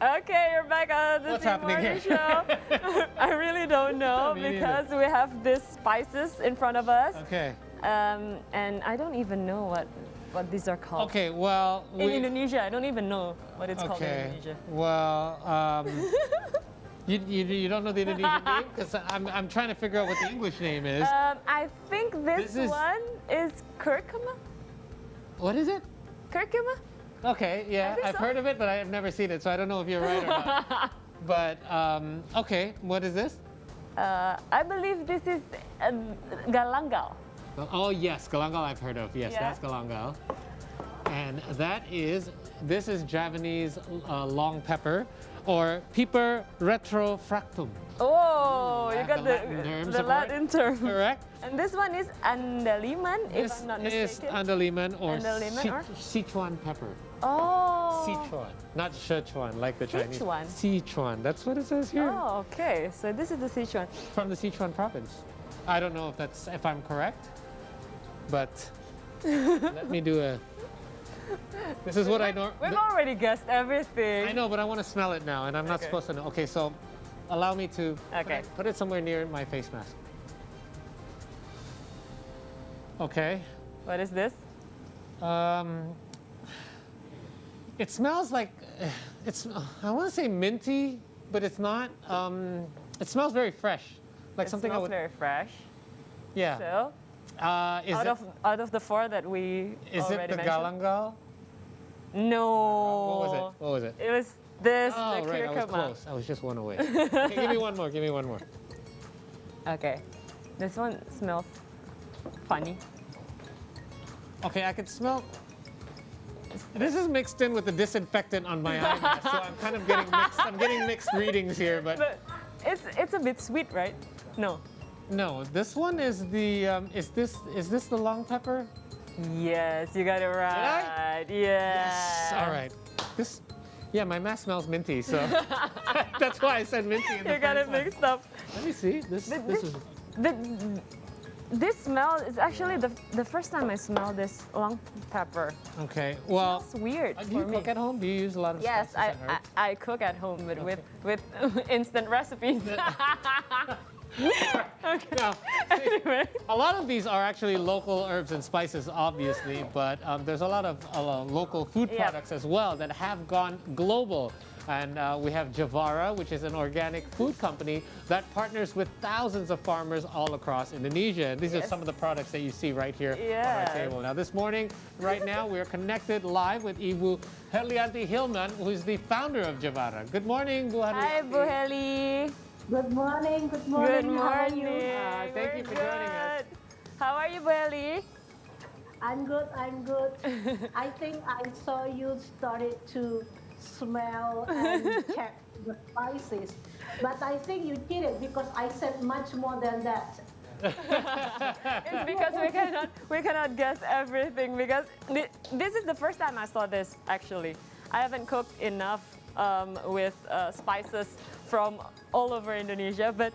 Okay, you're back on the What's Tea happening Morning here? Show. I really don't know Me neither. because we have these spices in front of us, Okay. and I don't even know what these are called. Okay. Well. In Indonesia, I don't even know what it's called in Okay. Indonesia. Well. You don't know the Indonesian name? Because I'm trying to figure out what the English name is. I think this This is- one is curcuma. What is it? Curcuma? Okay, yeah, think I've so. heard of it, but I have never seen it, so I don't know if you're right or not. But, okay, what is this? I believe this is galangal. Oh, yes, galangal I've heard of. Yes, Yeah. that's galangal. And this is Javanese long pepper, or Piper retrofractum. Oh, you Yeah, got the Latin terms, the am I right? Latin term. Correct? And this one is andaliman, if This I'm not is mistaken. andaliman or Andaliman or? Sichuan pepper. Oh. Sichuan, not Sichuan like the Chinese. Sichuan. Sichuan, that's what it says here. Oh, okay. So this is the Sichuan. From the Sichuan province. I don't know if I'm correct, but let me do a. This is what I know. We've already guessed everything. I know, but I want to smell it now, and I'm not Okay. supposed to know. Okay, so allow me to Okay. put it somewhere near my face mask. Okay. What is this? It smells like I want to say minty, but it's not. It smells very fresh, like It something I smells would. very fresh. Yeah. So Is out of the four that we it already the mentioned. galangal? No. What was it? What was it? It was this, Oh, the right. I was curcuma. close. I was just one away. Okay, give me one more. Give me one more. Okay. This one smells funny. Okay, I can smell. This is mixed in with the disinfectant on my eye mask, so I'm kind of getting mixed. I'm getting mixed readings here, but But it's a bit sweet, right? No. no. This one is the. Is this the long pepper? Yes, you got it right. Yes. All right. This. Yeah, my mask smells minty, so that's why I said minty. In the You got it first one. mixed up. Let me see. This is. This smell is actually the first time I smell this long pepper. Okay. Well. It's weird Do for you me. cook at home? Do you use a lot of Yes, spices and herbs? I cook at home, but with instant recipes. Now, Anyway. a lot of these are actually local herbs and spices, obviously, but there's a lot of local food Yep. products as well that have gone global. And we have Javara, which is an organic food company that partners with thousands of farmers all across Indonesia. And these are Yes. some of the products that you see right here on Yes. our table. Now, this morning, right now, we are connected live with Ibu Helianti Hilman, who is the founder of Javara. Good morning, Bu Helianti. Hi, Bu Heli. Good morning. Good Good morning. How are you? morning. Thank you We're for joining us. good. How are you, Bu Heli? I'm good. I'm good. I think I saw you started to smell and check the spices, but I think you did it because I said much more than that. It's because we cannot guess everything because this is the first time I saw this actually. I haven't cooked enough with spices from all over Indonesia, but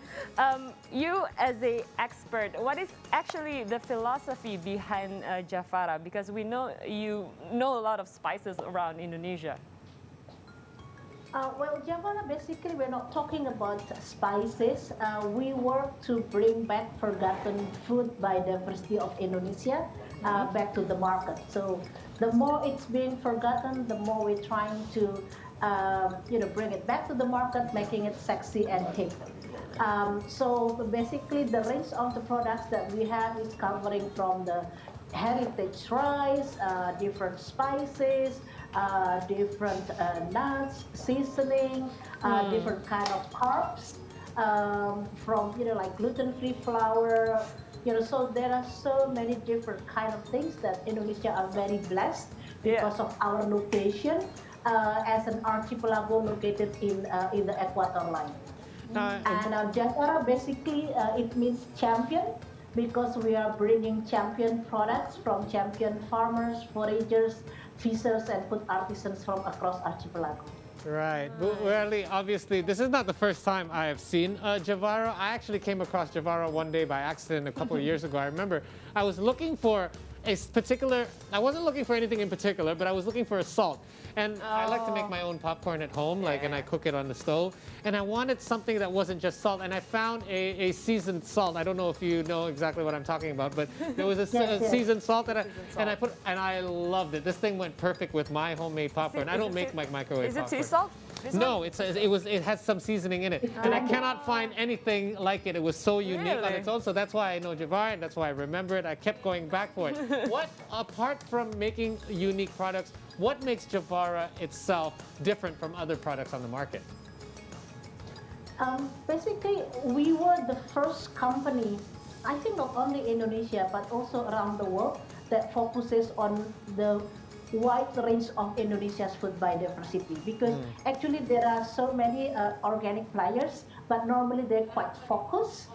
you as a expert, what is actually the philosophy behind Javara? Because we know you know a lot of spices around Indonesia. Well, Javara, basically, we're not talking about spices. We work to bring back forgotten food biodiversity of Indonesia back to the market. So the more it's being forgotten, the more we're trying to bring it back to the market, making it sexy and hip. So basically, the range of the products that we have is covering from the heritage rice, different spices, different nuts, seasoning, different kind of carbs, from like gluten-free flour. So there are so many different kind of things that Indonesia are very blessed because of our location as an archipelago located in the equator line. And Javara basically it means champion because we are bringing champion products from champion farmers, foragers, fishers, and food artisans from across archipelago. Right. Well, obviously, this is not the first time I have seen Javara. I actually came across Javara one day by accident a couple of years ago. I remember I was looking for particular, I wasn't looking for anything in particular, but I was looking for a salt. And I like to make my own popcorn at home, and I cook it on the stove. And I wanted something that wasn't just salt. And I found a seasoned salt. I don't know if you know exactly what I'm talking about, but there was a seasoned salt that and I loved it. This thing went perfect with my homemade popcorn. I don't make my microwave popcorn. Is it sea salt? No, it has some seasoning in it, and I cannot find anything like it. It was so unique on its own, so that's why I know Javara, and that's why I remember it. I kept going back for it. What, apart from making unique products, what makes Javara itself different from other products on the market? Basically, we were the first company, I think not only Indonesia, but also around the world, that focuses on the wide range of Indonesia's food biodiversity, because actually there are so many organic players, but normally they're quite focused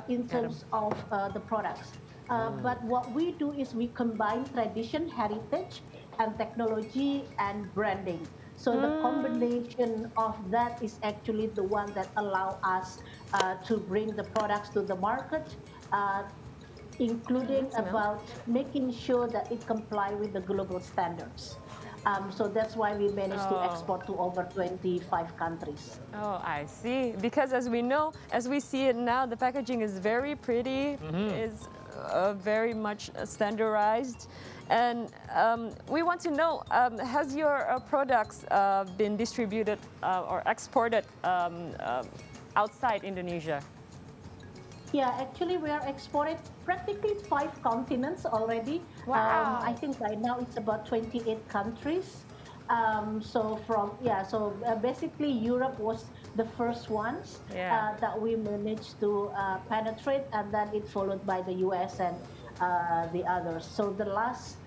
in terms of the products. But what we do is we combine tradition, heritage, and technology and branding. So the combination of that is actually the one that allow us to bring the products to the market, including about making sure that it comply with the global standards. So that's why we managed to export to over 25 countries. Oh, I see. Because as we know, as we see it now, the packaging is very pretty, is very much standardized. And we want to know, has your products been distributed or exported outside Indonesia? Yeah, actually we are exported practically 5 continents already. Wow. I think right now it's about 28 countries. Basically Europe was the first ones that we managed to penetrate, and then it followed by the US and the others. So the last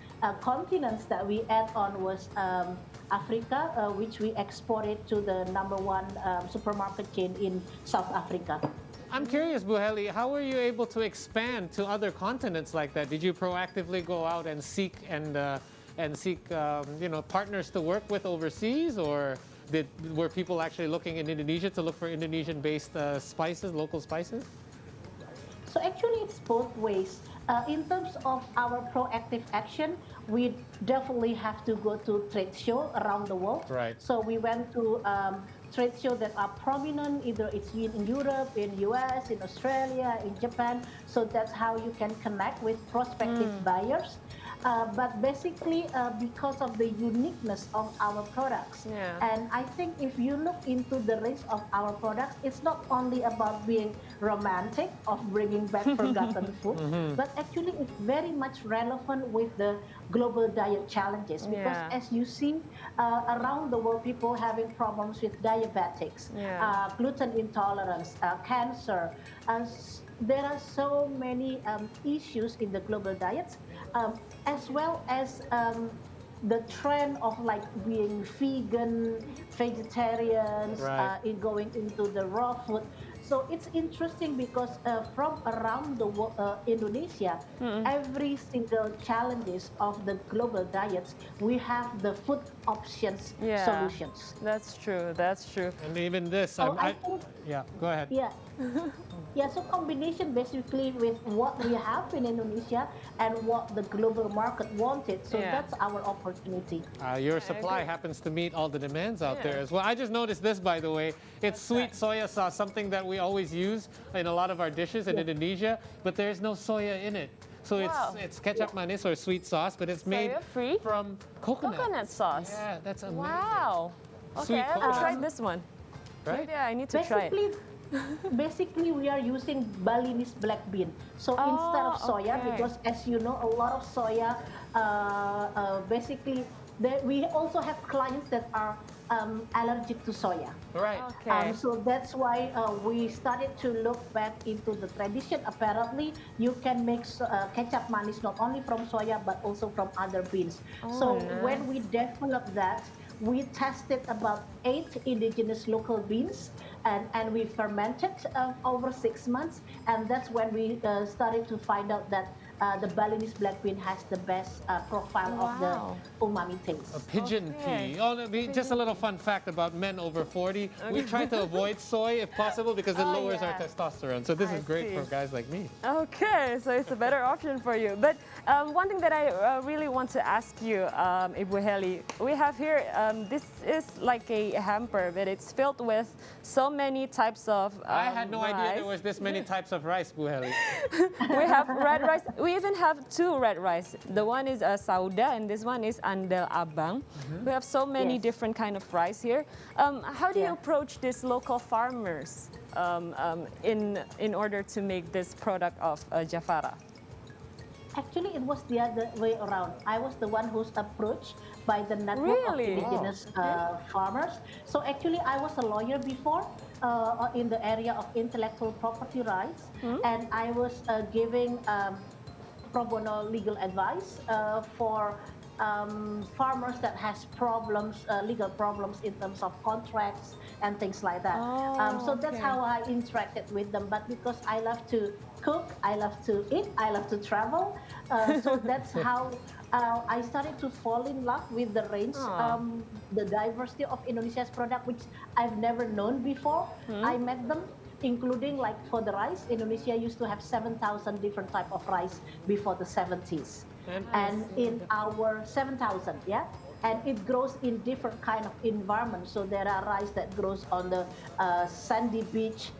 continents that we add on was Africa, which we exported to the #1 supermarket chain in South Africa. I'm curious, Buheli, how were you able to expand to other continents like that? Did you proactively go out and seek partners to work with overseas, or were people actually looking in Indonesia to look for Indonesian-based spices, local spices? So actually, it's both ways. In terms of our proactive action, we definitely have to go to trade show around the world. Right. So we went to trade shows that are prominent, either it's in Europe, in US, in Australia, in Japan. So that's how you can connect with prospective buyers. But basically, because of the uniqueness of our products, and I think if you look into the range of our products, it's not only about being romantic of bringing back forgotten food, but actually it's very much relevant with the global diet challenges. Because as you see around the world, people having problems with diabetics, gluten intolerance, cancer. There are so many issues in the global diets, as well as the trend of like being vegan, vegetarians, in going into the raw food. So it's interesting because from around the world, Indonesia, every single challenges of the global diets, we have the food options solutions. That's true. That's true. And even this, Go ahead. So combination basically with what we have in Indonesia and what the global market wanted. So that's our opportunity. Your supply happens to meet all the demands out there as well. I just noticed this, by the way. It's sweet soya sauce, something that we always use in a lot of our dishes in Indonesia, but there's no soya in it. So it's ketchup manis or sweet sauce, but it's made from coconut sauce. Yeah, that's amazing. Wow. Sweet Okay, I will try this one. Right? Yeah, I need to try it. Basically, we are using Balinese black bean. So instead of soya, because as you know, a lot of soya, we also have clients that are allergic to soya. Right. Okay. So that's why we started to look back into the tradition. Apparently, you can make ketchup manis not only from soya, but also from other beans. When we developed that, we tested about 8 indigenous local beans, and we fermented over 6 months, and that's when we started to find out that the Balinese black bean has the best profile of the umami taste. A pigeon Okay. pea. Oh, just a little fun fact about men over 40. We try to avoid soy if possible because it Oh, lowers our yeah. testosterone. So this I is great see. for guys like me. Okay, so it's a better option for you. But one thing that I really want to ask you, Ibu Heli, we have here, this is like a hamper, but it's filled with so many types of I had no idea there rice. was this many types of rice, Buheli. We have red rice. We even have two red rice. The one is Sauda, and this one is Abang. We have so many Yes. different kind of rice here. How do you Yeah. approach these local farmers in order to make this product of Javara? Actually, it was the other way around. I was the one who's approached by the network Really? of indigenous farmers. So actually, I was a lawyer before in the area of intellectual property rights, and I was giving pro bono legal advice for farmers that has problems, legal problems in terms of contracts and things like that. So that's okay. how I interacted with them. But because I love to cook, I love to eat, I love to travel, so that's how I started to fall in love with the range, the diversity of Indonesia's product, which I've never known before. I met them, including like for the rice. Indonesia used to have 7,000 different type of rice before the 70s. And in our 7,000, yeah, and it grows in different kind of environment. So there are rice that grows on the sandy beach,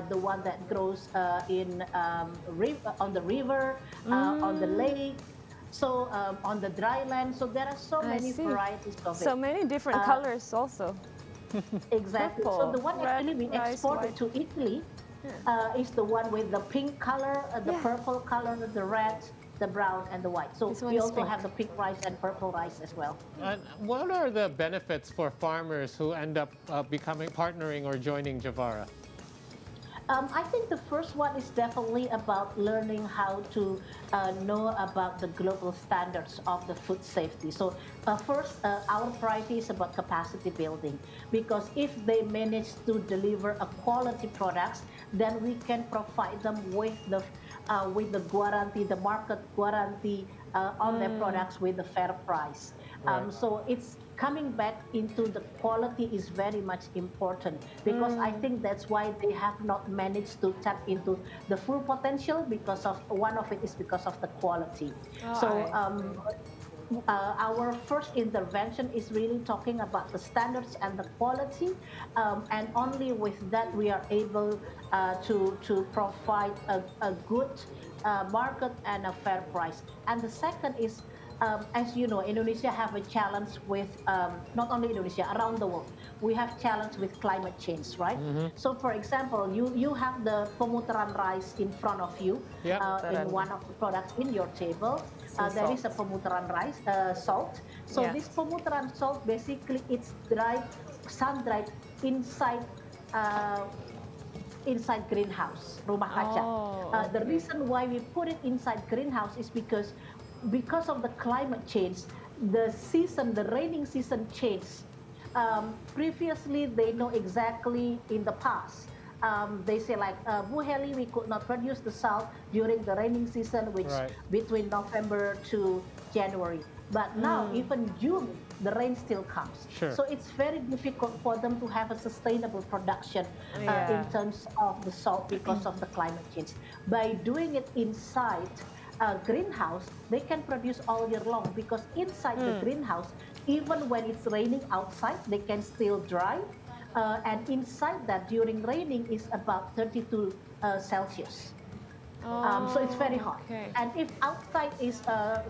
the one that grows on the river, on the lake, so on the dry land. So there are so I many see. varieties of it. So many different colors also. Exactly. So the one Purple, actually we red, rice, exported white. to Italy is the one with the pink color, the purple color, the red, the brown, and the white. So This one we is also pink. have the pink rice and purple rice as well. And what are the benefits for farmers who end up partnering or joining Javara? I think the first one is definitely about learning how to know about the global standards of the food safety. So first, our priority is about capacity building, because if they manage to deliver a quality products, then we can provide them with the guarantee, the market guarantee on their products with a fair price. Right. So it's coming back into the quality is very much important, because I think that's why they have not managed to tap into the full potential, because of one of it is because of the quality. Our first intervention is really talking about the standards and the quality, and only with that we are able to provide a good market and a fair price. And the second is, as you know, Indonesia have a challenge with, not only Indonesia, around the world, we have challenge with climate change, right? So for example, you have the pemutaran rice in front of you, in one of the products in your table. There is a pemutaran rice, salt. So this pemutaran salt, basically it's dried, sun-dried inside greenhouse, rumah kaca. The reason why we put it inside greenhouse is because of the climate change, the raining season changed. Previously, they know exactly in the past. They say like, Bu Heli, we could not produce the salt during the raining season, which between November to January. But now, even June, the rain still comes. Sure. So it's very difficult for them to have a sustainable production in terms of the salt because of the climate change. By doing it inside a greenhouse, they can produce all year long, because inside the greenhouse, even when it's raining outside, they can still dry. And inside that, during raining, is about 32 Celsius. So it's very hot. And if outside is a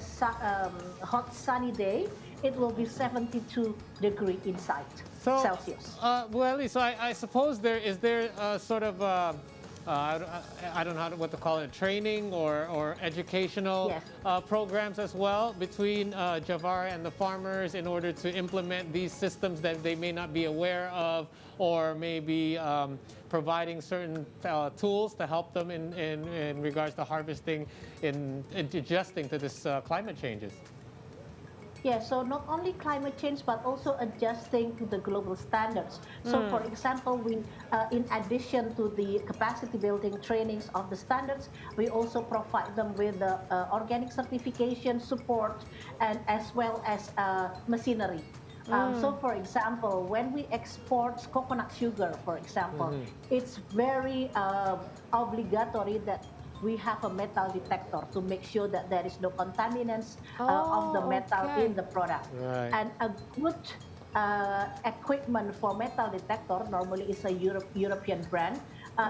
hot sunny day, it will be 72 degree inside Celsius. Well, so I suppose is there sort of I don't know what to call it, training or educational programs as well between Javara and the farmers in order to implement these systems that they may not be aware of, or maybe providing certain tools to help them in regards to harvesting and adjusting to this climate changes? Yeah, so not only climate change, but also adjusting to the global standards. So, for example, in addition to the capacity building trainings of the standards, we also provide them with the organic certification support and as well as machinery. So, for example, when we export coconut sugar, for example, it's very obligatory that we have a metal detector to make sure that there is no contaminants of the metal in the product. Right. And a good equipment for metal detector normally is a European brand.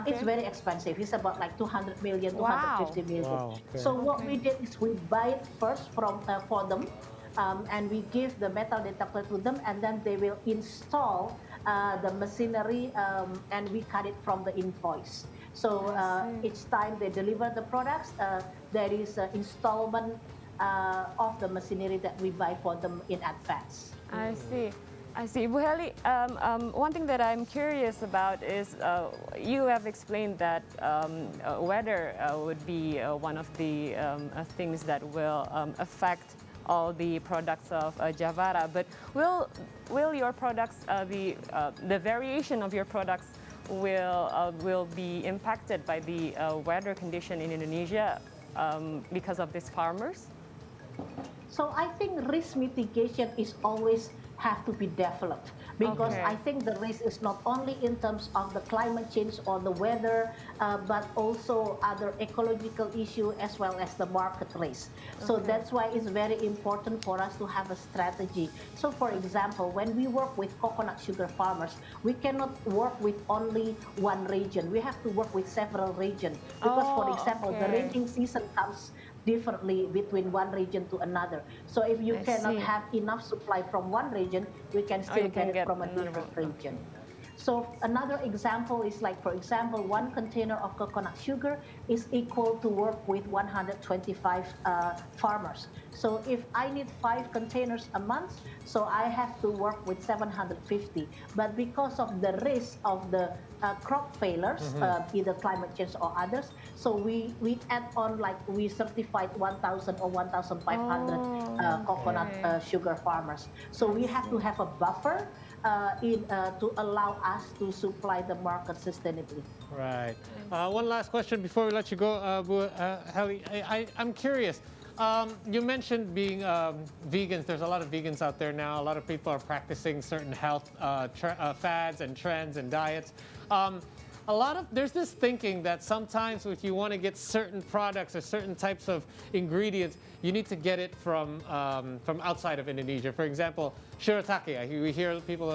It's very expensive. It's about like 200 million, 250 million. Wow, okay. So what we did is we buy it first for them, and we give the metal detector to them, and then they will install the machinery, and we cut it from the invoice. So each time they deliver the products, there is an installment of the machinery that we buy for them in advance. I see. I see. Bu Heli, one thing that I'm curious about is you have explained that weather would be one of the things that will affect all the products of Javara. But will your products, the variation of your products, will be impacted by the weather condition in Indonesia because of these farmers? So I think risk mitigation is always have to be developed, because I think the risk is not only in terms of the climate change or the weather, but also other ecological issue as well as the market risk. So that's why it's very important for us to have a strategy. So for example, when we work with coconut sugar farmers, we cannot work with only one region. We have to work with several regions, because for example, the rainy season comes differently between one region to another. So if you cannot have enough supply from one region, we can still get it from a different region. So another example is like, for example, one container of coconut sugar is equal to work with 125 farmers. So if I need 5 containers a month, so I have to work with 750. But because of the risk of the crop failures, either climate change or others, so we add on, like we certified 1,000 or 1,500 coconut sugar farmers. So we have to have a buffer to allow us to supply the market sustainably. Right. One last question before we let you go, Bu Heli. I'm curious. You mentioned being vegans. There's a lot of vegans out there now. A lot of people are practicing certain health fads and trends and diets. There's this thinking that sometimes if you want to get certain products or certain types of ingredients, you need to get it from outside of Indonesia. For example, shirataki. We hear people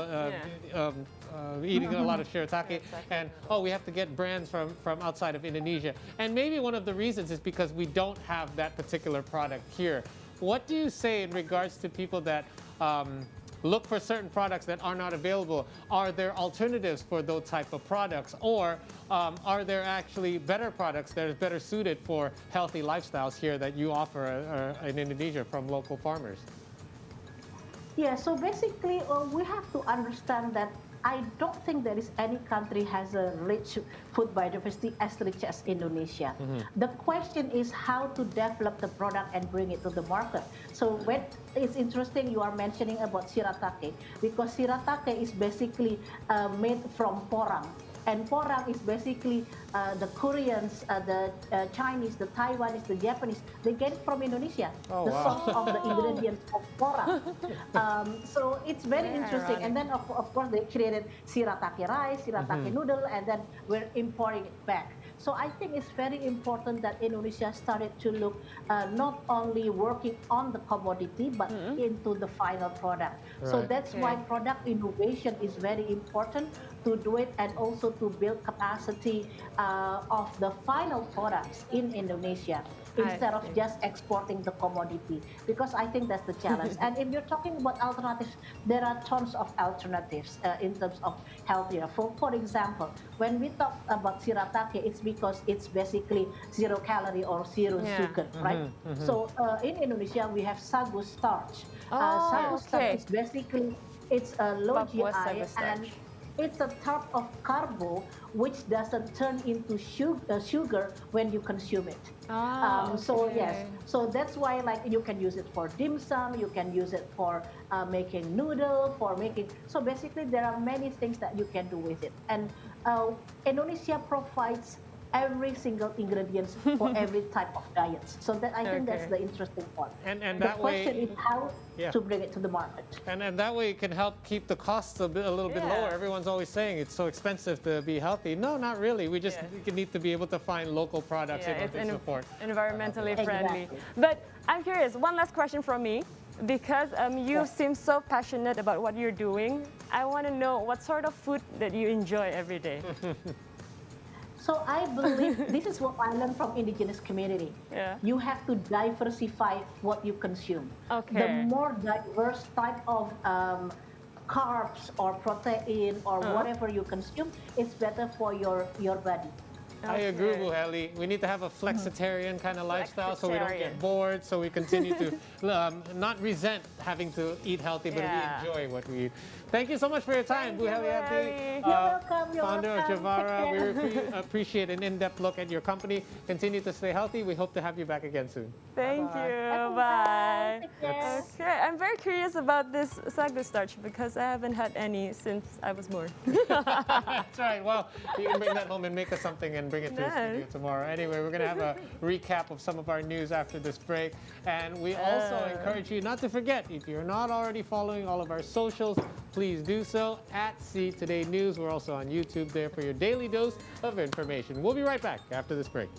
eating a lot of shirataki, and we have to get brands from outside of Indonesia. And maybe one of the reasons is because we don't have that particular product here. What do you say in regards to people that look for certain products that are not available? Are there alternatives for those type of products, or are there actually better products that are better suited for healthy lifestyles here that you offer in Indonesia from local farmers? Yeah, so basically we have to understand that I don't think there is any country has a rich food biodiversity as rich as Indonesia. The question is how to develop the product and bring it to the market. So when it's interesting you are mentioning about shirataki, because shirataki is basically made from porang. And porang is basically the Koreans, the Chinese, the Taiwanese, the Japanese, they get it from Indonesia, the source of the ingredients of porang. So it's very interesting. Ironic. And then, of course, they created shirataki rice, shirataki noodle, and then we're importing it back. So I think it's very important that Indonesia started to look not only working on the commodity, but into the final product. Right. So that's why product innovation is very important to do it, and also to build capacity of the final products in Indonesia, instead of just exporting the commodity, because I think that's the challenge. And if you're talking about alternatives, there are tons of alternatives in terms of healthier. For example, when we talk about shirataki, it's because it's basically 0 calorie or 0 sugar, right? So in Indonesia, we have sagu starch. Sagu starch is basically, it's a low Papua GI, sagu starch. and it's a type of carbo which doesn't turn into sugar when you consume it. So okay. yes, so that's why like you can use it for dim sum, you can use it for making noodle, for making. So basically, there are many things that you can do with it, and Indonesia provides every single ingredients for every type of diets. So that I think that's Okay. the interesting part. And The that question way, is how Yeah. to bring it to the market. and that way it can help keep the costs a little bit Yeah. lower. Everyone's always saying it's so expensive to be healthy. No, not really. We just Yeah. need to be able to find local products in Yeah, order it's to support. environmentally friendly. Exactly. But I'm curious, one last question from me. Because you seem so passionate about what you're doing, I want to know what sort of food that you enjoy every day. So I believe this is what I learned from Indigenous community. Yeah. You have to diversify what you consume. Okay. The more diverse type of carbs or protein or whatever you consume, it's better for your body. I agree, Okay. Buheli. We need to have a flexitarian kind of lifestyle so we don't Flexitarian. get bored, so we continue to not resent having to eat healthy, but Yeah. we enjoy what we eat. Thank you so much for your time, Thank you, Helianti, Buheli. You're welcome, you're founder of welcome. Javara. Take We care. appreciate an in-depth look at your company. Continue to stay healthy. We hope to have you back again soon. Thank Bye-bye. you. Bye. Bye. Take care. Okay, I'm very curious about this sagu starch because I haven't had any since I was born. That's right. Well, you can bring that home and make us something and bring it to the Nice. studio tomorrow. Anyway, we're going to have a recap of some of our news after this break. And we also encourage you not to forget, if you're not already following all of our socials, please do so at See Today News. We're also on YouTube there for your daily dose of information. We'll be right back after this break.